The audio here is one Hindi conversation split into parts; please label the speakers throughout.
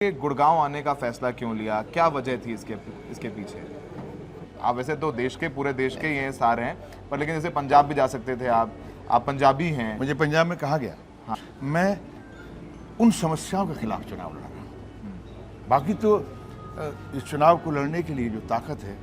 Speaker 1: ये गुड़गांव आने का फैसला क्यों लिया, क्या वजह थी इसके इसके पीछे? आप वैसे तो पूरे देश के ये सारे हैं, पर लेकिन जैसे पंजाब भी जा सकते थे आप पंजाबी हैं।
Speaker 2: मुझे पंजाब में कहा गया।
Speaker 1: हाँ।
Speaker 2: मैं उन समस्याओं के खिलाफ चुनाव लड़ा। बाकी तो इस चुनाव को लड़ने के लिए जो ताकत है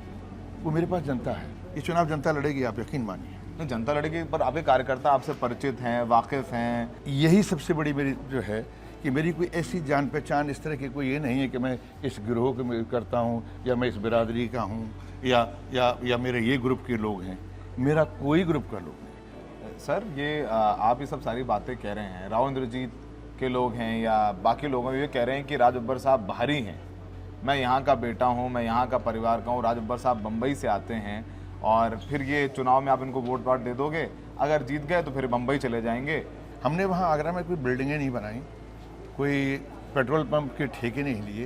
Speaker 2: वो मेरे पास जनता है। ये चुनाव जनता लड़ेगी, आप यकीन मानिए।
Speaker 1: नहीं, जनता लड़ेगी, पर आपके कार्यकर्ता आपसे परिचित हैं, वाकिफ हैं।
Speaker 2: यही सबसे बड़ी मेरी जो है कि मेरी कोई ऐसी जान पहचान इस तरह की कोई ये नहीं है कि मैं इस गिरोह के में करता हूँ या मैं इस बिरादरी का हूँ या मेरे ये ग्रुप के लोग हैं। मेरा कोई ग्रुप का लोग नहीं।
Speaker 1: सर, ये आप ये सब सारी बातें कह रहे हैं, राव इंद्रजीत के लोग हैं या बाकी लोग ये कह रहे हैं कि राज बब्बर साहब बाहरी हैं। मैं यहाँ का बेटा हूँ, मैं यहाँ का परिवार का हूँ। राज बब्बर साहब बम्बई से आते हैं और फिर ये चुनाव में आप इनको वोट वाट दे दोगे, अगर जीत गए तो फिर बम्बई चले जाएंगे।
Speaker 2: हमने वहाँ आगरा में कोई बिल्डिंगें नहीं बनाई, कोई पेट्रोल पंप के ठेके नहीं लिए,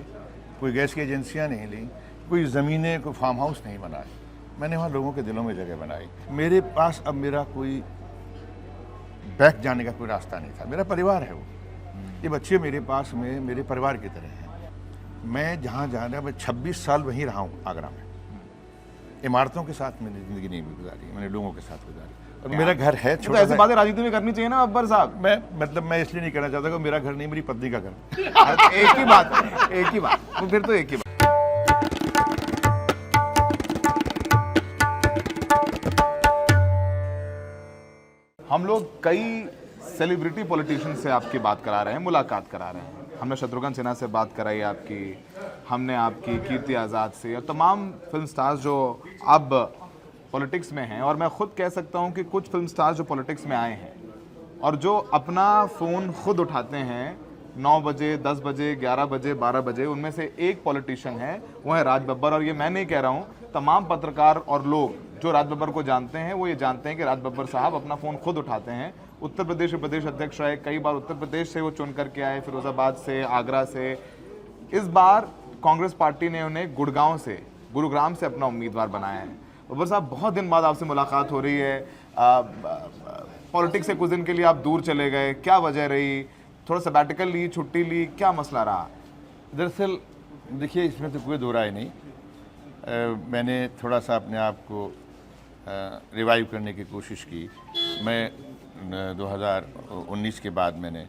Speaker 2: कोई गैस की एजेंसियां नहीं ली, कोई ज़मीनें, कोई फार्म हाउस नहीं बनाए। मैंने वहाँ लोगों के दिलों में जगह बनाई। मेरे पास अब मेरा कोई बैक जाने का कोई रास्ता नहीं था। मेरा परिवार है वो, ये बच्चे मेरे पास में मेरे परिवार की तरह हैं। मैं जहाँ जाना, मैं 26 साल वहीं रहा हूँ आगरा में। इमारतों के साथ मैंने ज़िंदगी नहीं गुजारी, मैंने लोगों के साथ गुजारी। और मेरा घर है
Speaker 1: तो ऐसी बातें राजनीति में करनी चाहिए ना बब्बर साहब।
Speaker 2: मैं इसलिए नहीं कहना चाहता कि मेरा घर नहीं, मेरी पत्नी का घर।
Speaker 1: एक ही बात है, एक ही बात, तो फिर तो एक ही बात। हम लोग कई सेलिब्रिटी पॉलिटिशियन से आपकी बात करा रहे हैं, मुलाकात करा रहे हैं। हमने शत्रुघ्न सिन्हा से बात कराई आपकी, हमने आपकी कीर्ति आज़ाद से, और तमाम फिल्म स्टार्स जो अब पॉलिटिक्स में हैं। और मैं खुद कह सकता हूं कि कुछ फिल्म स्टार्स जो पॉलिटिक्स में आए हैं और जो अपना फ़ोन खुद उठाते हैं 9 बजे, 10 बजे, 11 बजे, 12 बजे, उनमें से एक पॉलिटिशियन है, वो है राज बब्बर। और ये मैं नहीं कह रहा हूँ, तमाम पत्रकार और लोग जो राज बब्बर को जानते हैं वो ये जानते हैं कि राज बब्बर साहब अपना फ़ोन खुद उठाते हैं। उत्तर प्रदेश के प्रदेश अध्यक्ष रहे, कई बार उत्तर प्रदेश से वो चुन करके आए, फिरोजाबाद से, आगरा से। इस बार कांग्रेस पार्टी ने उन्हें गुरुग्राम से अपना उम्मीदवार बनाया है। बब्बर साहब, बहुत दिन बाद आपसे मुलाकात हो रही है। पॉलिटिक्स से कुछ दिन के लिए आप दूर चले गए, क्या वजह रही? थोड़ा सबैटिकल ली, छुट्टी ली, क्या मसला रहा?
Speaker 2: दरअसल देखिए, इसमें तो कोई दो राय नहीं। मैंने थोड़ा सा अपने आप को रिवाइव करने की कोशिश की। मैं 2019 के बाद मैंने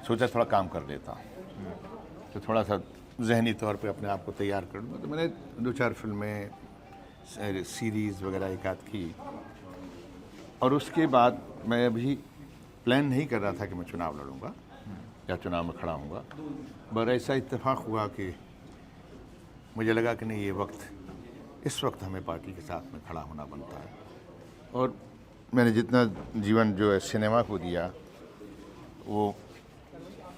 Speaker 2: सोचा थोड़ा काम कर लेता हूँ, तो थोड़ा सा जहनी तौर पे अपने आप को तैयार कर लूँ। तो मैंने 2-4 फिल्में, सीरीज़ वगैरह एक आध की, और उसके बाद मैं अभी प्लान नहीं कर रहा था कि मैं चुनाव लड़ूंगा या चुनाव में खड़ा हूँगा। पर ऐसा इत्तेफाक हुआ कि मुझे लगा कि नहीं, इस वक्त हमें पार्टी के साथ में खड़ा होना बनता है। और मैंने जितना जीवन जो है सिनेमा को दिया, वो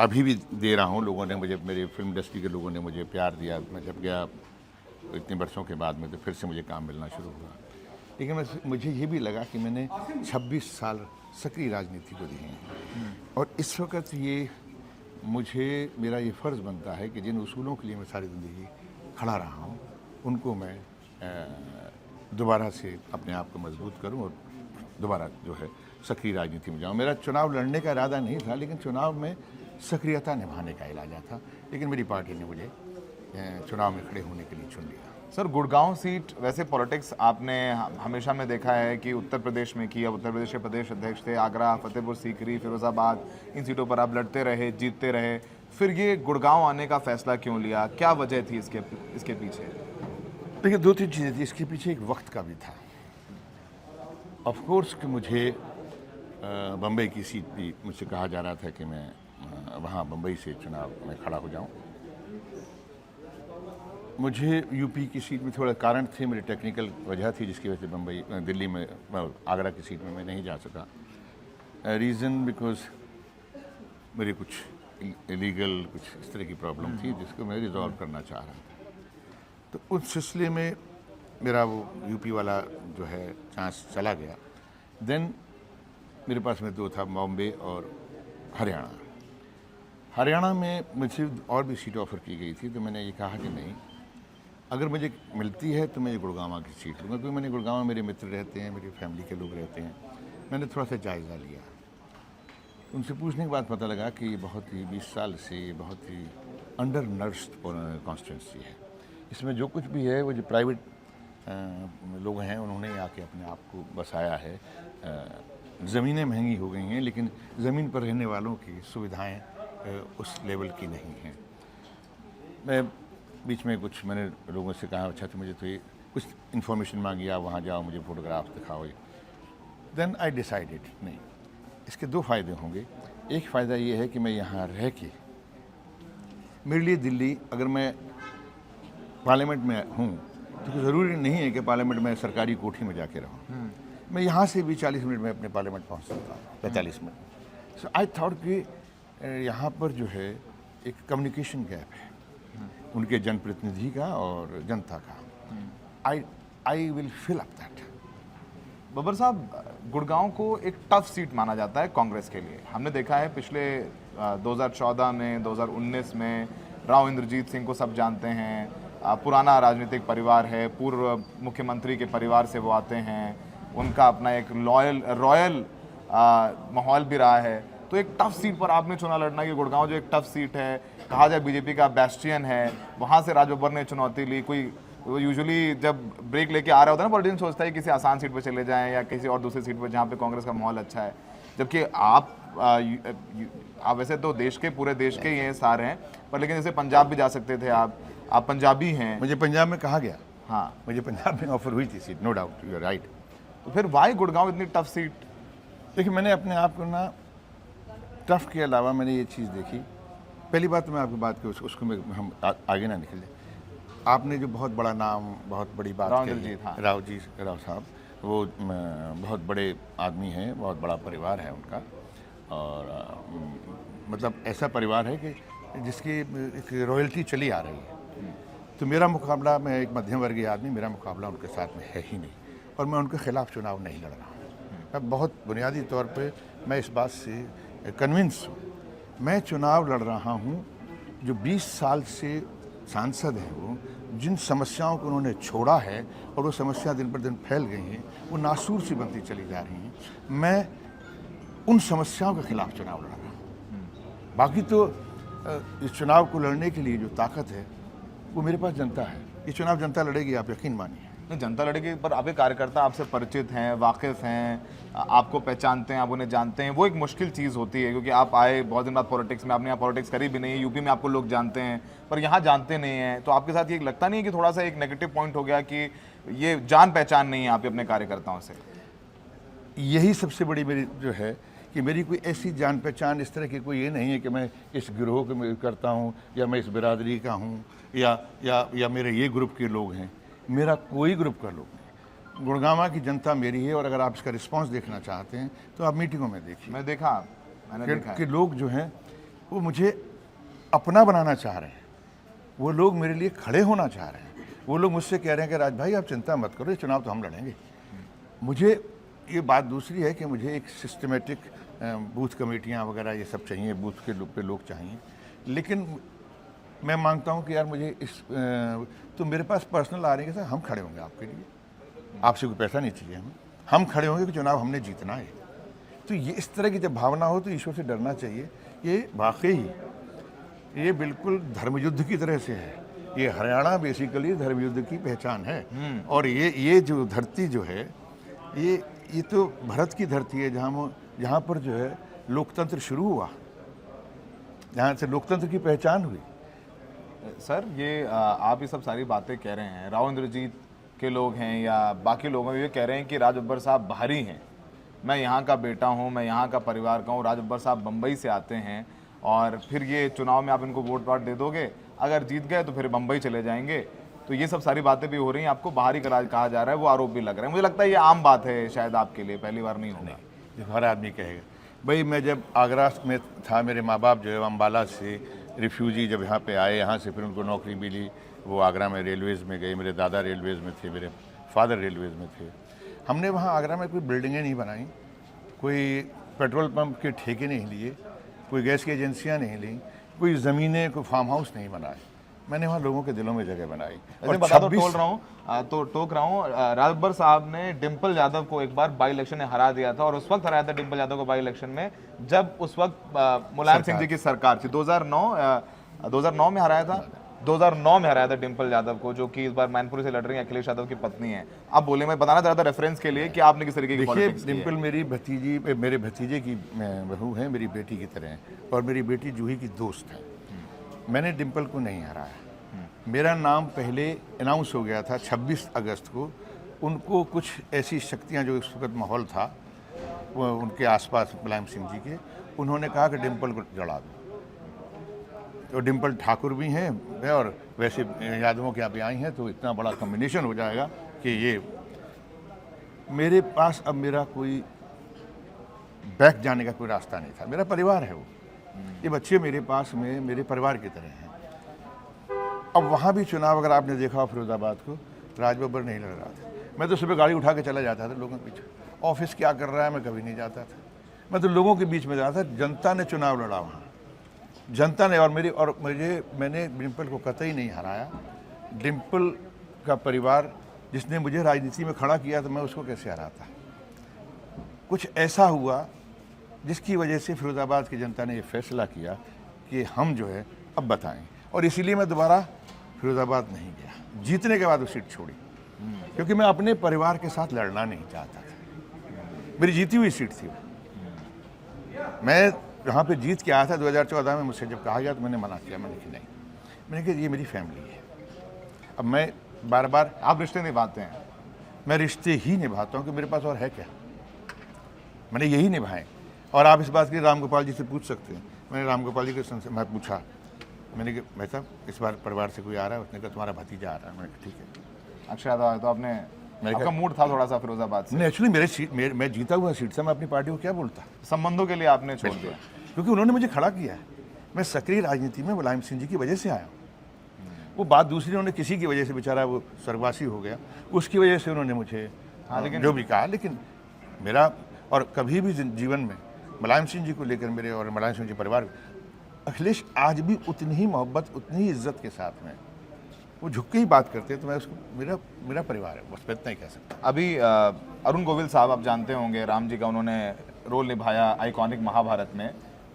Speaker 2: अभी भी दे रहा हूँ। लोगों ने मुझे, मेरे फिल्म इंडस्ट्री के लोगों ने मुझे प्यार दिया। मैं जब गया इतने वर्षों के बाद में, तो फिर से मुझे काम मिलना शुरू हुआ। लेकिन मुझे ये भी लगा कि मैंने 26 साल सक्रिय राजनीति को दिए हैं, और इस वक्त मेरा ये फ़र्ज़ बनता है कि जिन उसूलों के लिए मैं सारी ज़िंदगी खड़ा रहा हूँ, उनको मैं दोबारा से अपने आप को मजबूत करूँ और दोबारा जो है सक्रिय राजनीति में जाऊँ। मेरा चुनाव लड़ने का इरादा नहीं था, लेकिन चुनाव में सक्रियता निभाने का इरादा था। लेकिन मेरी पार्टी ने मुझे चुनाव में खड़े होने के लिए चुन लिया।
Speaker 1: सर, गुड़गांव सीट, वैसे पॉलिटिक्स आपने हमेशा में देखा है कि उत्तर प्रदेश में की, अब उत्तर प्रदेश के प्रदेश अध्यक्ष थे, आगरा, फतेहपुर सीकरी, फिरोजाबाद, इन सीटों पर आप लड़ते रहे, जीतते रहे। फिर ये गुड़गांव आने का फैसला क्यों लिया, क्या वजह थी इसके पीछे?
Speaker 2: देखिए, 2-3 चीज़ें थी। इसके पीछे एक वक्त का भी था। ऑफ कोर्स कि मुझे बम्बई की सीट भी मुझसे कहा जा रहा था कि मैं वहाँ बम्बई से चुनाव में खड़ा हो जाऊँ। मुझे यूपी की सीट में थोड़ा कारण थे, मेरी टेक्निकल वजह थी जिसकी वजह से दिल्ली में, आगरा की सीट में मैं नहीं जा सका। रीज़न बिकॉज मेरी कुछ इलीगल कुछ इस तरह की प्रॉब्लम थी जिसको मैं रिजॉल्व करना चाह रहा था। तो उस सिलसिले में मेरा वो यूपी वाला जो है चांस चला गया। देन मेरे पास में 2 था, बॉम्बे और हरियाणा में मुझे और भी सीट ऑफ़र की गई थी। तो मैंने ये कहा कि नहीं, अगर मुझे मिलती है तो मैं ये गुड़गांव की सीट लूँगा, क्योंकि मैंने गुड़गांव में मेरे मित्र रहते हैं, मेरी फैमिली के लोग रहते हैं। मैंने थोड़ा सा जायज़ा लिया। उनसे पूछने के बाद पता लगा कि बहुत ही 20 साल से बहुत ही अंडर नर्स्ड कॉन्स्टिट्यूंसी है। इसमें जो कुछ भी है वो जो प्राइवेट लोग हैं उन्होंने आके अपने आप को बसाया है। ज़मीनें महंगी हो गई हैं लेकिन ज़मीन पर रहने वालों की सुविधाएं उस लेवल की नहीं हैं। मैं बीच में कुछ मैंने लोगों से कहा अच्छा तो मुझे तो ये कुछ इन्फॉर्मेशन मांगी, आप वहाँ जाओ मुझे फ़ोटोग्राफ्स दिखाओ। देन आई डिसाइडेड नहीं, इसके दो फ़ायदे होंगे। एक फ़ायदा ये है कि मैं यहाँ रह के, मेरे लिए दिल्ली, अगर मैं पार्लियामेंट में हूँ तो ज़रूरी नहीं है कि पार्लियामेंट में सरकारी कोठी में जाके रहूँ। मैं यहाँ से भी 40 मिनट में अपने पार्लियामेंट पहुँच सकता हूँ, 45 मिनट। सो आई थॉट कि यहाँ पर जो है एक कम्युनिकेशन गैप है उनके जनप्रतिनिधि का और जनता का। I will fill up that.
Speaker 1: Babbar साहब, गुड़गांव को एक टफ सीट माना जाता है कांग्रेस के लिए। हमने देखा है पिछले 2014 में, 2019 में राव इंद्रजीत सिंह को सब जानते हैं, पुराना राजनीतिक परिवार है, पूर्व मुख्यमंत्री के परिवार से वो आते हैं, उनका अपना एक रॉयल माहौल भी रहा है। तो एक टफ सीट पर आपने चुनाव लड़ना, कि गुड़गांव जो एक टफ सीट है, कहा जाए बीजेपी का बैस्टियन है, वहाँ से राज बब्बर ने चुनौती ली। कोई यूजुअली जब ब्रेक लेके आ रहा होता है ना, पॉलिटिशियन सोचता है किसी आसान सीट पर चले जाएं या किसी और दूसरी सीट पर जहाँ पे कांग्रेस का माहौल अच्छा है, जबकि आप वैसे तो देश के, पूरे देश के ही हैं सारे हैं, पर लेकिन जैसे पंजाब भी जा सकते थे आप पंजाबी हैं।
Speaker 2: मुझे पंजाब में कहा गया,
Speaker 1: हाँ,
Speaker 2: मुझे पंजाब में ऑफर हुई थी seat, no doubt, you are right.
Speaker 1: तो फिर वाई गुड़गांव इतनी टफ सीट?
Speaker 2: देखिए, मैंने अपने आप को ना, टफ के अलावा मैंने ये चीज़ देखी। पहली बात तो मैं आपकी बात की उसको में हम आगे ना निकले। आपने जो बहुत बड़ा नाम, बहुत बड़ी बात कही,
Speaker 1: हाँ।
Speaker 2: राव साहब, वो बहुत बड़े आदमी हैं, बहुत बड़ा परिवार है उनका, और मतलब ऐसा परिवार है कि जिसकी एक रॉयल्टी चली आ रही है। तो मेरा मुकाबला, मैं एक मध्यम वर्गीय आदमी, मेरा मुकाबला उनके साथ में है ही नहीं, और मैं उनके खिलाफ चुनाव नहीं लड़ रहा हूँ। मैं बहुत बुनियादी तौर पे मैं इस बात से कन्विंस हूँ। मैं चुनाव लड़ रहा हूँ जो 20 साल से सांसद हैं, वो जिन समस्याओं को उन्होंने छोड़ा है और वो समस्या दिन पर दिन फैल गई हैं, वो नासूर सी बनती चली जा रही हैं। मैं उन समस्याओं के खिलाफ चुनाव लड़ रहा हूँ। बाकी तो इस चुनाव को लड़ने के लिए जो ताकत है वो मेरे पास जनता है। ये चुनाव जनता लड़ेगी, आप यकीन मानिए।
Speaker 1: नहीं, जनता लड़ेगी, पर आपके कार्यकर्ता आपसे परिचित हैं, वाकिफ़ हैं, आपको पहचानते हैं, आप उन्हें जानते हैं। वो एक मुश्किल चीज़ होती है, क्योंकि आप आए बहुत दिन बाद पॉलिटिक्स में, आपने यहाँ पॉलिटिक्स करी भी नहीं है। यूपी में आपको लोग जानते हैं पर यहाँ जानते नहीं हैं। तो आपके साथ ये लगता नहीं है कि थोड़ा सा एक नेगेटिव पॉइंट हो गया कि ये जान पहचान नहीं है आप अपने कार्यकर्ताओं से?
Speaker 2: यही सबसे बड़ी मेरी जो है कि मेरी कोई ऐसी जान पहचान इस तरह की कोई ये नहीं है कि मैं इस गिरोह के में करता हूँ, या मैं इस बिरादरी का हूँ, या मेरे ये ग्रुप के लोग हैं। मेरा कोई ग्रुप का लोग नहीं। गुड़गांव की जनता मेरी है, और अगर आप इसका रिस्पांस देखना चाहते हैं तो आप मीटिंगों में देखिए।
Speaker 1: मैंने देखा
Speaker 2: कि लोग जो हैं वो मुझे अपना बनाना चाह रहे हैं, वो लोग मेरे लिए खड़े होना चाह रहे हैं। वो लोग मुझसे कह रहे हैं कि राज भाई आप चिंता मत करो, ये चुनाव तो हम लड़ेंगे। मुझे ये बात दूसरी है कि मुझे एक सिस्टमेटिक बूथ कमेटियाँ वगैरह ये सब चाहिए, बूथ के पे लोग चाहिए। लेकिन मैं मांगता हूँ कि यार मुझे तो मेरे पास पर्सनल आ रहे हैं कि सर हम खड़े होंगे आपके लिए, आपसे कोई पैसा नहीं चाहिए, हम खड़े होंगे कि चुनाव हमने जीतना है। तो ये इस तरह की जब भावना हो तो ईश्वर से डरना चाहिए। ये वाकई ये बिल्कुल धर्मयुद्ध की तरह से है। ये हरियाणा बेसिकली धर्मयुद्ध की पहचान है। और ये जो धरती जो है, ये तो भारत की धरती है जहाँ पर जो है लोकतंत्र शुरू हुआ, जहाँ से लोकतंत्र की पहचान हुई।
Speaker 1: सर, ये आप ये सब सारी बातें कह रहे हैं, राव इंद्रजीत के लोग हैं या बाकी लोग ये कह रहे हैं कि राज बब्बर साहब बाहरी हैं, मैं यहाँ का बेटा हूँ, मैं यहाँ का परिवार का हूँ। राज बब्बर साहब बम्बई से आते हैं और फिर ये चुनाव में आप इनको वोट वाट दे दोगे, अगर जीत गए तो फिर बम्बई चले जाएंगे। तो ये सब सारी बातें भी हो रही हैं, आपको बाहरी का राज कहा जा रहा है, वो आरोप भी लग रहा है। मुझे लगता है ये आम बात है, शायद आपके लिए पहली बार नहीं होगा।
Speaker 2: हर आदमी कहेगा। भाई मैं जब आगरा में था, मेरे माँ बाप जो है अम्बाला से रिफ्यूजी जब यहाँ पे आए, यहाँ से फिर उनको नौकरी मिली, वो आगरा में रेलवेज़ में गए। मेरे दादा रेलवेज़ में थे, मेरे फादर रेलवेज़ में थे। हमने वहाँ आगरा में कोई बिल्डिंगें नहीं बनाई, कोई पेट्रोल पंप के ठेके नहीं लिए, कोई गैस की एजेंसियाँ नहीं ली, कोई ज़मीनें, कोई फार्म हाउस नहीं बनाए। मैंने वहाँ लोगों के दिलों में जगह बनाई।
Speaker 1: और बता दो, टोक रहा हूँ, राज बब्बर साहब ने डिम्पल यादव को एक बार बाई इलेक्शन में हरा दिया था, और उस वक्त हराया था डिम्पल यादव को बाई इलेक्शन में जब उस वक्त मुलायम सिंह जी की सरकार थी। 2009 2009 में हराया था, 2009 में हराया था डिम्पल यादव को, जो कि इस बार मैनपुरी से लड़ रही है, अखिलेश यादव की पत्नी है। अब बोले, मैं बताना चाह रहा था रेफरेंस के लिए कि आपने किस तरीके की
Speaker 2: देखिए,
Speaker 1: पॉलिटिक्स की है।
Speaker 2: डिम्पल मेरे भतीजे की बहू है, मेरी बेटी की तरह है, और मेरी बेटी जूही की दोस्त है। मैंने डिम्पल को नहीं हराया। मेरा नाम पहले अनाउंस हो गया था 26 अगस्त को। उनको कुछ ऐसी शक्तियां, जो इस वक्त माहौल था वो उनके आसपास मुलायम सिंह जी के, उन्होंने कहा कि डिम्पल को जड़ा दो। तो डिम्पल ठाकुर भी हैं और वैसे यादवों के यहाँ पे आई हैं, तो इतना बड़ा कॉम्बिनेशन हो जाएगा कि ये मेरे पास अब मेरा कोई बैक जाने का कोई रास्ता नहीं था। मेरा परिवार है वो, ये बच्चे मेरे पास में मेरे परिवार की तरह हैं। अब वहाँ भी चुनाव अगर आपने देखा फिरोजाबाद को, राज बब्बर नहीं लड़ रहा था। मैं तो सुबह गाड़ी उठा के चला जाता था लोगों के पीछे। ऑफिस क्या कर रहा है मैं कभी नहीं जाता था, मैं तो लोगों के बीच में जाता था। जनता ने चुनाव लड़ा वहाँ, जनता ने, और मैंने डिम्पल को कतई नहीं हराया। डिम्पल का परिवार जिसने मुझे राजनीति में खड़ा किया, तो मैं उसको कैसे हराता। कुछ ऐसा हुआ जिसकी वजह से फिरोजाबाद की जनता ने ये फैसला किया कि हम जो है अब बताएं, और इसीलिए मैं दोबारा फिरोजाबाद नहीं गया। जीतने के बाद वो सीट छोड़ी, क्योंकि मैं अपने परिवार के साथ लड़ना नहीं चाहता था। मेरी जीती हुई सीट थी। मैं यहाँ पे जीत के आया था 2014 में। मुझसे जब कहा गया तो मैंने मना किया, मैंने कहा नहीं, मैंने कहा ये मेरी फैमिली है। अब मैं बार बार,
Speaker 1: आप रिश्ते निभाते हैं?
Speaker 2: मैं रिश्ते ही निभाता हूँ कि मेरे पास और है क्या। मैंने यही निभाए। और आप इस बात की राम गोपाल जी से पूछ सकते हैं। मैंने राम गोपाल जी के मैं पूछा, मैंने कहा भाई साहब इस बार परिवार से कोई आ रहा है? उसने कहा तुम्हारा भतीजा आ रहा है। मैंने कहा ठीक है।
Speaker 1: अक्षय यादव, तो आपने, आपका मूड था थोड़ा सा फिरोजाबाद से?
Speaker 2: नहीं, एक्चुअली मैं जीता हुआ सीट से मैं अपनी पार्टी को क्या बोलता।
Speaker 1: संबंधों के लिए आपने छोड़ दिया,
Speaker 2: क्योंकि उन्होंने मुझे खड़ा किया है। मैं सक्रिय राजनीति में मुलायम सिंह जी की वजह से आया हूँ। वो बात दूसरी, उन्होंने किसी की वजह से, बेचारा वो स्वर्गवासी हो गया, उसकी वजह से उन्होंने मुझे
Speaker 1: लेकिन
Speaker 2: जो भी कहा। लेकिन मेरा, और कभी भी जीवन में मुलायम सिंह जी को लेकर मेरे और मुलायम सिंह जी परिवार, अखिलेश आज भी उतनी ही मोहब्बत, उतनी ही इज्जत के साथ में वो झुक के ही बात करते हैं। तो मैं उसको, मेरा परिवार है, बस मैं इतना ही कह सकता।
Speaker 1: अभी अरुण गोविल साहब, आप जानते होंगे, राम जी का उन्होंने रोल निभाया आइकॉनिक महाभारत में।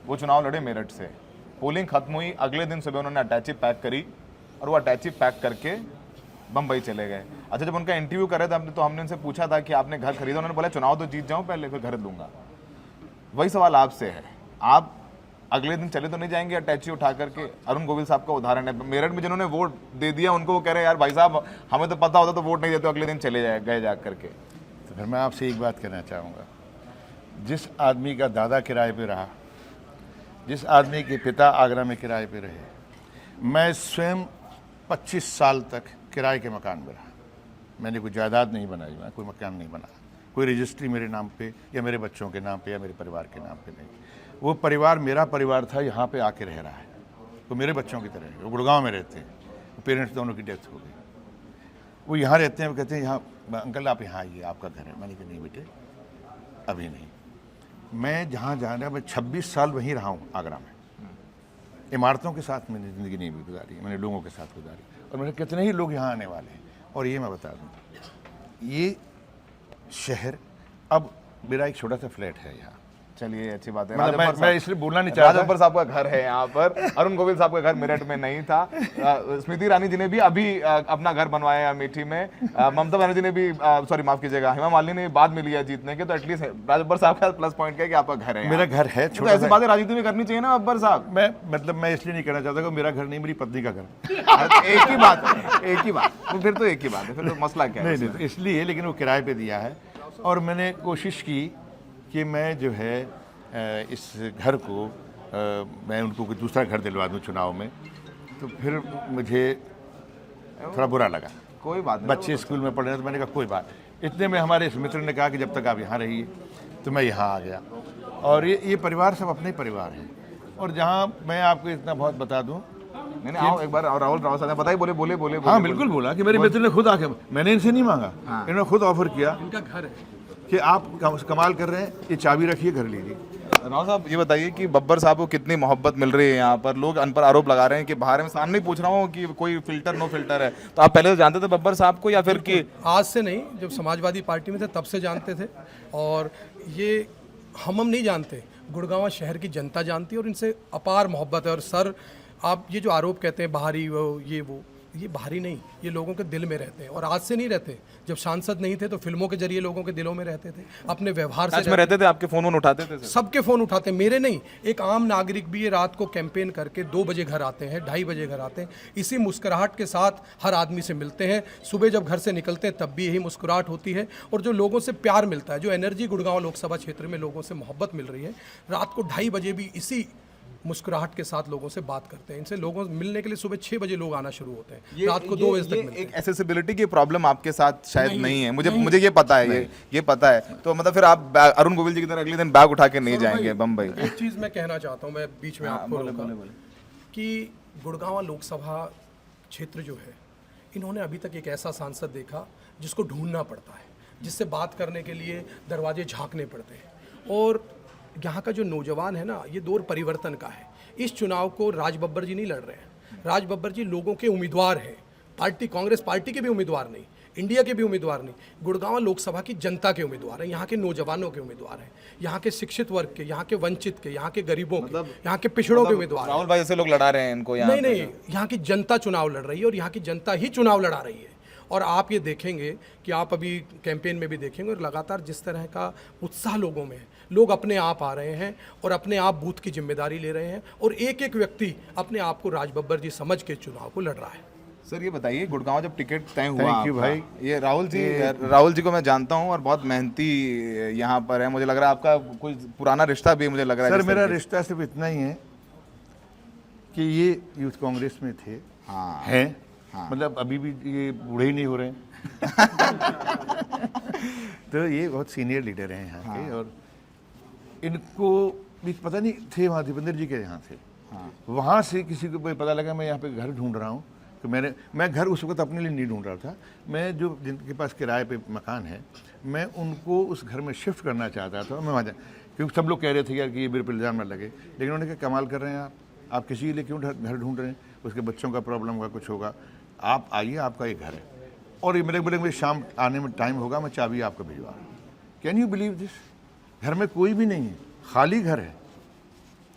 Speaker 1: वो चुनाव लड़े मेरठ से, पोलिंग खत्म हुई, अगले दिन सुबह उन्होंने अटैची पैक करी और वो अटैची पैक करके बम्बई चले गए। अच्छा, जब उनका इंटरव्यू कर रहे थे तो हमने उनसे पूछा था कि आपने घर खरीदा? उन्होंने बोला चुनाव तो जीत जाऊं पहले, फिर घर लूंगा। वही सवाल आपसे है, आप अगले दिन चले तो नहीं जाएंगे अटैची उठा करके? अरुण गोविल साहब का उदाहरण है, मेरठ में जिन्होंने वोट दे दिया उनको वो कह रहे हैं यार भाई साहब हमें तो पता होता तो वोट नहीं देते, अगले दिन चले गए जा करके।
Speaker 2: तो फिर मैं आपसे एक बात कहना चाहूँगा, जिस आदमी का दादा किराए पे रहा, जिस आदमी के पिता आगरा में किराए पे रहे, मैं स्वयं 25 साल तक किराए के मकान में रहा। मैंने कोई जायदाद नहीं बनाई, मैं कोई मकान नहीं बना, कोई रजिस्ट्री मेरे नाम पे या मेरे बच्चों के नाम पे या मेरे परिवार के नाम पे नहीं। वो परिवार मेरा परिवार था, यहाँ पे आके रह रहा है। वो मेरे बच्चों की तरह है। वो गुड़गांव में रहते हैं, पेरेंट्स दोनों की डेथ हो गई। वो यहाँ रहते हैं, वो कहते हैं यहाँ अंकल आप यहाँ आइए, आपका घर है। मैंने कहा नहीं बेटे अभी नहीं। मैं जहाँ जाना, मैं 26 साल वहीं रहा हूँ आगरा में। इमारतों के साथ मैंने ज़िंदगी नहीं गुजारी, मैंने लोगों के साथ गुजारी, और मेरे कितने ही लोग यहाँ आने वाले हैं। और ये मैं बता दूँ, ये शहर, अब मेरा एक छोटा सा फ्लैट है यहाँ।
Speaker 1: चलिए अच्छी बात है।
Speaker 2: मैं इसलिए बोलना नहीं चाहता।
Speaker 1: राजबब्बर साहब का घर है यहाँ पर, अरुण गोविल साहब का घर मेरठ में नहीं था। स्मृति ईरानी जी ने भी अभी अपना घर बनवाया है अमेठी में। ममता बनर्जी ने भी, सॉरी माफ कीजिएगा, हेमा मालिनी ने बाद में लिया जीतने के। तो एटलीस्ट राजबब्बर साहब का प्लस पॉइंट है कि आपका घर है।
Speaker 2: मेरा घर है,
Speaker 1: तो ऐसी बातें राजनीति में करनी चाहिए ना बब्बर साहब।
Speaker 2: मैं इसलिए नहीं कहना चाहता कि मेरा घर नहीं, मेरी पत्नी का घर।
Speaker 1: एक ही बात है, एक ही बात। तो फिर तो एक ही बात है, फिर तो मसला क्या है?
Speaker 2: नहीं, इसलिए, लेकिन वो किराए पे दिया है। और मैंने कोशिश की कि मैं जो है इस घर को, मैं उनको कोई दूसरा घर दिलवा दूं चुनाव में। तो फिर मुझे थोड़ा बुरा लगा।
Speaker 1: कोई बात नहीं,
Speaker 2: बच्चे स्कूल में पढ़ रहे हैं, तो मैंने कहा कोई बात। इतने में हमारे इस मित्र ने कहा कि जब तक आप यहाँ रहिए, तो मैं यहाँ आ गया। और ये परिवार सब अपने परिवार हैं। और जहाँ मैं आपको इतना बहुत बता दूँ,
Speaker 1: नहीं आओ एक बार, राहुल साहब बताइए, बोले।
Speaker 2: हाँ बिल्कुल बोला कि मेरे मित्र ने खुद आके, मैंने इनसे नहीं मांगा, इन्होंने खुद ऑफर किया, इनका घर है, कि आप कमाल कर रहे हैं, ये चाबी रखिए, घर लीजिए।
Speaker 1: राव साहब ये बताइए कि बब्बर साहब को कितनी मोहब्बत मिल रही है यहाँ पर? लोग अन पर आरोप लगा रहे हैं कि बाहर में, सामने पूछ रहा हूँ कि कोई फिल्टर नो फिल्टर है। तो आप पहले से जानते थे बब्बर साहब को या फिर कि?
Speaker 3: आज से नहीं, जब समाजवादी पार्टी में थे तब से जानते थे। और ये हम नहीं जानते, गुड़गांव शहर की जनता जानती है और इनसे अपार मोहब्बत है। और सर आप ये जो आरोप कहते हैं बाहरी वो ये बाहरी नहीं, ये लोगों के दिल में रहते हैं। और आज से नहीं रहते, जब सांसद नहीं थे तो फिल्मों के जरिए लोगों के दिलों में रहते थे, अपने व्यवहार से
Speaker 1: टच में रहते थे, आपके फोन वोन उठाते थे सर?
Speaker 3: सबके फ़ोन उठाते हैं, मेरे नहीं। एक आम नागरिक भी ये रात को कैंपेन करके 2 बजे घर आते हैं, 2:30 बजे घर आते हैं, इसी मुस्कुराहट के साथ हर आदमी से मिलते हैं। सुबह जब घर से निकलते हैं तब भी यही मुस्कुराहट होती है। और जो लोगों से प्यार मिलता है, जो एनर्जी गुड़गांव लोकसभा क्षेत्र में लोगों से मोहब्बत मिल रही है, रात को 2:30 बजे भी इसी मुस्कुराहट के साथ लोगों से बात करते हैं। इनसे लोगों मिलने के लिए सुबह 6 बजे लोग आना शुरू होते हैं, रात को 2 बजे तक मिलते हैं।
Speaker 1: एक एक्सेसिबिलिटी की प्रॉब्लम आपके साथ शायद नहीं है, मुझे ये पता है, ये पता है। तो मतलब फिर आप अरुण गोविल जी की तरह अगले दिन बैग उठा के नहीं जाएंगे बम्बई?
Speaker 3: एक चीज़ मैं कहना चाहता हूँ, मैं बीच में आपको रोका कि गुड़गांव लोकसभा क्षेत्र जो है, इन्होंने अभी तक एक ऐसा सांसद देखा जिसको ढूंढना पड़ता है, जिससे बात करने के लिए दरवाजे झांकने पड़ते हैं। और यहाँ का जो नौजवान है ना, ये दौर परिवर्तन का है। इस चुनाव को राज बब्बर जी नहीं लड़ रहे हैं, राज बब्बर जी लोगों के उम्मीदवार हैं। पार्टी, कांग्रेस पार्टी के भी उम्मीदवार नहीं, इंडिया के भी उम्मीदवार नहीं, गुड़गांव लोकसभा की जनता के उम्मीदवार हैं, यहाँ के नौजवानों के उम्मीदवार हैं, यहाँ के शिक्षित वर्ग के, यहाँ के वंचित के, यहाँ के गरीबों के, यहाँ के पिछड़ों के उम्मीदवार।
Speaker 1: राहुल भाई जैसे लोग लड़ा रहे हैं इनको यहाँ?
Speaker 3: नहीं, यहाँ की जनता चुनाव लड़ रही है और यहाँ की जनता ही चुनाव लड़ा रही है। और आप ये देखेंगे कि आप अभी कैंपेन में भी देखेंगे, और लगातार जिस तरह का उत्साह लोगों में है, लोग अपने आप आ रहे हैं और अपने आप बूथ की जिम्मेदारी ले रहे हैं, और एक एक व्यक्ति अपने आप को राज बब्बर जी समझ के चुनाव को लड़ रहा है।
Speaker 1: सर ये बताइए, गुड़गांव जब टिकट तय हुआ
Speaker 2: Thank you, भाई।
Speaker 1: ये राहुल जी को मैं जानता हूँ और बहुत मेहनती यहाँ पर है। मुझे लग रहा है आपका कोई पुराना रिश्ता भी, मुझे लग रहा है।
Speaker 2: सर मेरा रिश्ता सिर्फ इतना ही है कि ये यूथ कांग्रेस में थे,
Speaker 1: हाँ,
Speaker 2: हैं,
Speaker 1: हाँ।
Speaker 2: मतलब अभी भी ये बूढ़े ही नहीं हो रहे हैं। तो ये बहुत सीनियर लीडर हैं यहाँ के, और इनको भी पता नहीं थे, वहाँ दीपेंद्र जी के यहाँ थे। वहाँ से किसी को पता लगा मैं यहाँ पे घर ढूंढ रहा हूँ, तो मैं घर उस वक्त अपने लिए नहीं ढूंढ रहा था, मैं जो जिनके पास किराए पे मकान है, मैं उनको उस घर में शिफ्ट करना चाहता था। मैं वहाँ क्योंकि सब लोग कह रहे थे यार कि ये मेरे पर इल्ज़ाम न लगे, लेकिन उन्होंने कहा कमाल कर रहे हैं आप किसी के लिए क्यों घर ढूंढ रहे हैं, उसके बच्चों का प्रॉब्लम होगा, कुछ होगा, आप आइए, आपका ये घर है। और ये मेरे शाम आने में टाइम होगा, मैं चाबी आपको भिजवा रहा हूँ। Can you believe this? घर में कोई भी नहीं है, खाली घर है।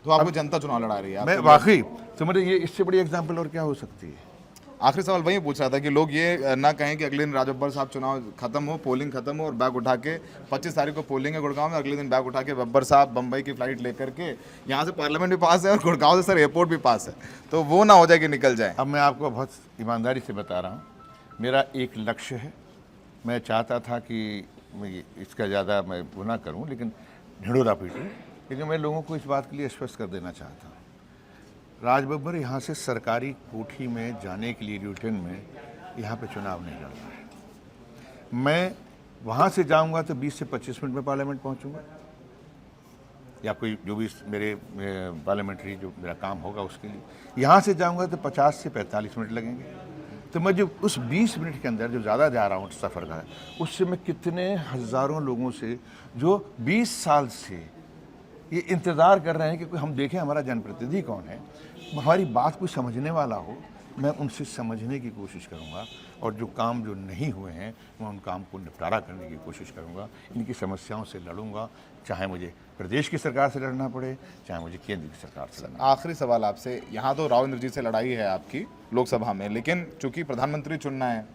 Speaker 1: तो आपको जनता चुनाव लड़ा रही है?
Speaker 2: मैं वाकई तो मेरे ये इससे बड़ी एग्जाम्पल और क्या हो सकती है?
Speaker 1: आखिरी सवाल वही पूछ रहा था कि लोग ये ना कहें कि अगले दिन राज बब्बर साहब चुनाव खत्म हो, पोलिंग खत्म हो और बैग उठा के 25 तारीख को पोलिंग है गुड़गांव में, अगले दिन बैग उठा के बब्बर साहब बम्बई की फ्लाइट लेकर के, यहाँ से पार्लियामेंट भी पास है और गुड़गांव से सर एयरपोर्ट भी पास है, तो वो ना हो जाए कि निकल जाए।
Speaker 2: अब मैं आपको बहुत ईमानदारी से बता रहा हूँ, मेरा एक लक्ष्य है। मैं चाहता था कि मैं इसका ज़्यादा मैं वो ना करूँ, लेकिन ढिंढोरा पीटूँ, लेकिन मैं लोगों को इस बात के लिए स्पष्ट कर देना चाहता हूँ, राज बब्बर यहाँ से सरकारी कोठी में जाने के लिए रिटर्न में यहाँ पे चुनाव नहीं लड़ रहा है। मैं वहाँ से जाऊँगा तो 20 से 25 मिनट में पार्लियामेंट पहुँचूँगा, या कोई जो भी मेरे पार्लियामेंट्री जो मेरा काम होगा उसके लिए। यहाँ से जाऊँगा तो 50 से 45 मिनट लगेंगे। तो मैं जो उस 20 मिनट के अंदर जो ज़्यादा जा रहा हूँ सफ़र का, उससे मैं कितने हज़ारों लोगों से जो 20 साल से ये इंतज़ार कर रहे हैं कि कोई हम देखें हमारा जनप्रतिनिधि कौन है, हमारी बात कोई समझने वाला हो, मैं उनसे समझने की कोशिश करूंगा, और जो काम जो नहीं हुए हैं मैं उन काम को निपटारा करने की कोशिश करूंगा, इनकी समस्याओं से लड़ूंगा, चाहे मुझे प्रदेश की सरकार से लड़ना पड़े, चाहे मुझे केंद्र की सरकार से लड़ना।
Speaker 1: आखिरी सवाल आपसे, यहाँ तो राव जी से लड़ाई है आपकी लोकसभा में, लेकिन चूंकि प्रधानमंत्री चुनना है,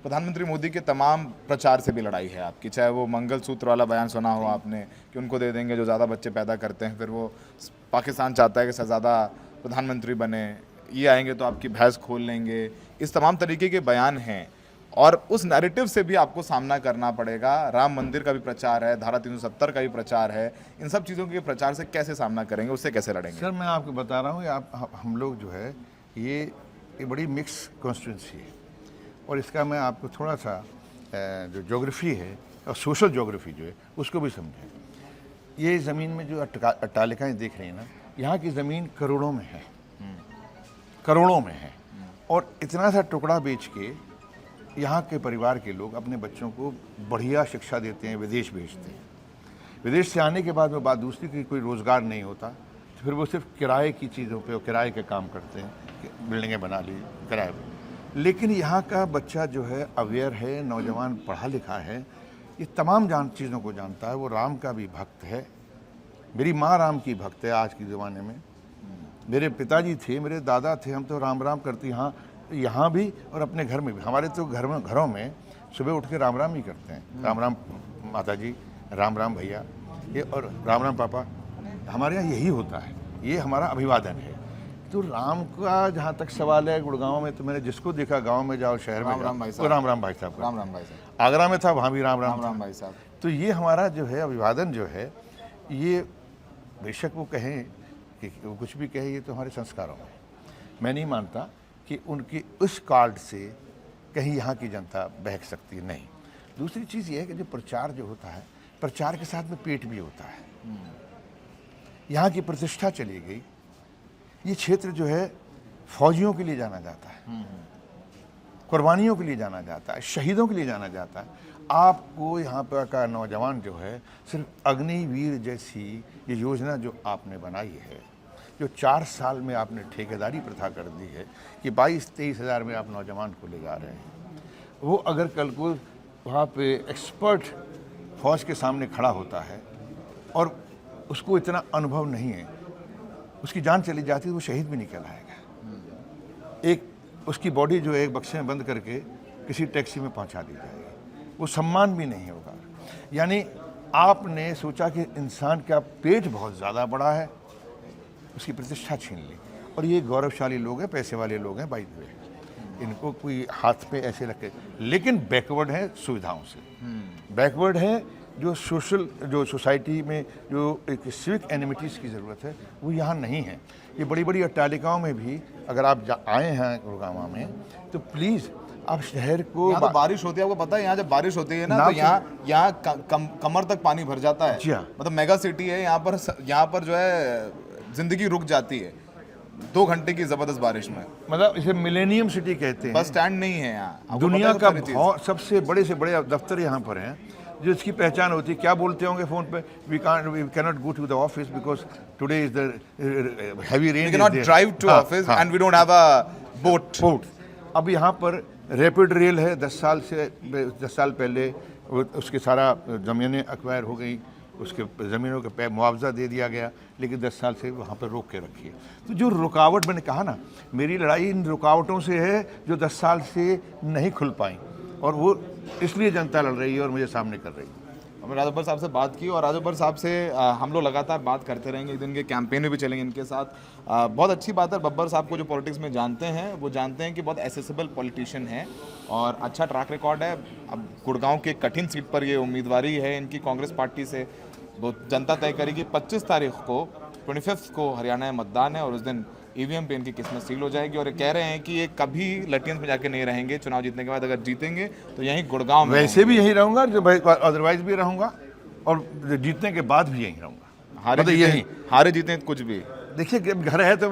Speaker 1: प्रधानमंत्री मोदी के तमाम प्रचार से भी लड़ाई है आपकी, चाहे वो मंगलसूत्र वाला बयान सुना हो आपने कि उनको दे देंगे जो ज़्यादा बच्चे पैदा करते हैं, फिर वो पाकिस्तान चाहता है कि ज़्यादा प्रधानमंत्री बने, ये आएंगे तो आपकी भैंस खोल लेंगे, इस तमाम तरीके के बयान हैं, और उस नैरेटिव से भी आपको सामना करना पड़ेगा। राम मंदिर का भी प्रचार है, धारा 370 का भी प्रचार है, इन सब चीज़ों के प्रचार से कैसे सामना करेंगे, उससे कैसे लड़ेंगे?
Speaker 2: सर मैं आपको बता रहा हूँ, हम लोग जो है ये बड़ी मिक्स कॉन्स्टिट्यूंसी है, और इसका मैं आपको थोड़ा सा जो ज्योग्राफी है और सोशल ज्योग्राफी जो है उसको भी समझें। ये ज़मीन में जो अट्टालिकाएँ देख रही हैं ना, यहाँ की ज़मीन करोड़ों में है, करोड़ों में है, और इतना सा टुकड़ा बेच के यहाँ के परिवार के लोग अपने बच्चों को बढ़िया शिक्षा देते हैं, विदेश भेजते हैं। विदेश से आने के बाद में बात दूसरी की कोई रोज़गार नहीं होता, तो फिर वो सिर्फ किराए की चीज़ों पे और किराए के काम करते हैं, बिल्डिंगें बना ली किराए पे। लेकिन यहाँ का बच्चा जो है अवेयर है, नौजवान पढ़ा लिखा है, ये तमाम चीज़ों को जानता है, वो राम का भी भक्त है। मेरी माँ राम की भक्त है आज के ज़माने में, मेरे पिताजी थे, मेरे दादा थे, हम तो राम राम करते यहाँ भी और अपने घर में भी। हमारे तो घरों में सुबह उठ के राम राम ही करते हैं। राम राम माता जी, राम राम भैया, ये और राम राम पापा, हमारे यहाँ यही होता है, ये हमारा अभिवादन है। तो राम का जहाँ तक सवाल है, गुड़गांव में तो मैंने जिसको देखा, गांव में जाओ, शहर में जाओ, तो राम राम भाई साहब का।
Speaker 1: राम राम भाई साहब।
Speaker 2: आगरा में था, वहाँ भी राम राम
Speaker 1: राम भाई साहब।
Speaker 2: तो ये हमारा जो है अभिवादन जो है, ये बेशक वो कहें कि वो कुछ भी कहे, ये तो हमारे संस्कारों में। मैं नहीं मानता कि उनकी उस कार्ड से कहीं यहाँ की जनता बहक सकती है, नहीं। दूसरी चीज़ ये है कि जो प्रचार जो होता है, प्रचार के साथ में पेट भी होता है। यहाँ की प्रतिष्ठा चली गई। ये क्षेत्र जो है फौजियों के लिए जाना जाता है, कुर्बानियों के लिए जाना जाता है, शहीदों के लिए जाना जाता है। आपको यहाँ पर का नौजवान जो है, सिर्फ अग्निवीर जैसी ये योजना जो आपने बनाई है, जो 4 साल में आपने ठेकेदारी प्रथा कर दी है कि 22-23 हज़ार में आप नौजवान को ले जा रहे हैं, वो अगर कल को वहाँ पे एक्सपर्ट फौज के सामने खड़ा होता है और उसको इतना अनुभव नहीं है, उसकी जान चली जाती है, वो शहीद भी नहीं कहलाएगा। एक उसकी बॉडी जो है एक बक्से में बंद करके किसी टैक्सी में पहुंचा दी जाएगी, वो सम्मान भी नहीं होगा। यानी आपने सोचा कि इंसान का पेट बहुत ज़्यादा बड़ा है, उसकी प्रतिष्ठा छीन ली। और ये गौरवशाली लोग हैं, पैसे वाले लोग हैं, बाई द वे, इनको कोई हाथ पे ऐसे रखे, लेकिन बैकवर्ड है सुविधाओं से। बैकवर्ड है जो सोसाइटी में जो एक सिविक एनिमिटीज़ की ज़रूरत है, वो यहाँ नहीं है। ये बड़ी बड़ी अट्टालिकाओं में भी अगर आप आए हैं गुड़गांव में, तो प्लीज़ आप शहर को,
Speaker 1: यहाँ तो बारिश होती है, आपको पता है, यहाँ जब बारिश होती है ना तो यहाँ कमर तक पानी भर जाता है।
Speaker 2: जी हाँ।
Speaker 1: मतलब मेगा सिटी है यहाँ पर जो है जिंदगी रुक जाती है 2 घंटे की जबरदस्त बारिश में।
Speaker 2: मतलब इसे मिलेनियम सिटी कहते हैं।
Speaker 1: बस स्टैंड नहीं है यहाँ।
Speaker 2: दुनिया का सबसे बड़े से बड़े दफ्तर यहाँ पर हैं, जो इसकी पहचान होती है। क्या बोलते होंगे फ़ोन पे, we cannot go to the office because today is the heavy rain,
Speaker 1: we can not drive to office and we don't have a boat.
Speaker 2: अब यहाँ पर रैपिड रेल है, 10 साल पहले उसके सारा ज़मीनें एक्वायर हो गई, उसके ज़मीनों के मुआवजा दे दिया गया, लेकिन 10 साल से वहाँ पर रोक के रखी है। तो जो रुकावट, मैंने कहा ना, मेरी लड़ाई इन रुकावटों से है जो 10 साल से नहीं खुल पाई, और वो इसलिए जनता लड़ रही है और मुझे सामने कर रही है।
Speaker 1: हमने राजभर साहब से बात की और राजभर साहब से हम लोग लगातार बात करते रहेंगे, एक दिन के कैंपेन में भी चलेंगे इनके साथ। बहुत अच्छी बात है, बब्बर साहब को जो पॉलिटिक्स में जानते हैं वो जानते हैं कि बहुत एसेसिबल पॉलिटिशियन है और अच्छा ट्रैक रिकॉर्ड है। अब गुड़गांव के कठिन सीट पर ये उम्मीदवारी है इनकी कांग्रेस पार्टी से, वो जनता तय करेगी। 25 तारीख को 25 को हरियाणा में मतदान है और उस दिन ईवीएम पे इनकी किस्मत सील हो जाएगी। और ये कह रहे हैं कि ये कभी लटियंस में जाके नहीं रहेंगे, चुनाव जीतने के बाद अगर जीतेंगे तो यहीं गुड़गांव में।
Speaker 2: वैसे भी यहीं रहूंगा, जो अदरवाइज भी रहूंगा, और जीतने के बाद भी यहीं रहूंगा।
Speaker 1: हारे जीते कुछ भी।
Speaker 2: देखिए घर है तो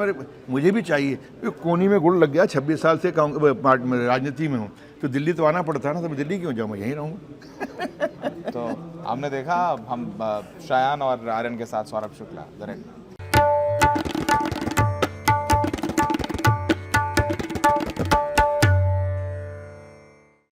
Speaker 2: मुझे भी चाहिए। कोनी में गुड़ लग गया, 26 साल से राजनीति में हूँ, तो दिल्ली तो आना पड़ता है ना, तो मैं दिल्ली क्यों जाऊँ, मैं यहीं रहूँगा।
Speaker 1: तो हमने देखा, हम शायान और आर्यन के साथ सौरभ शुक्ला डायरेक्ट।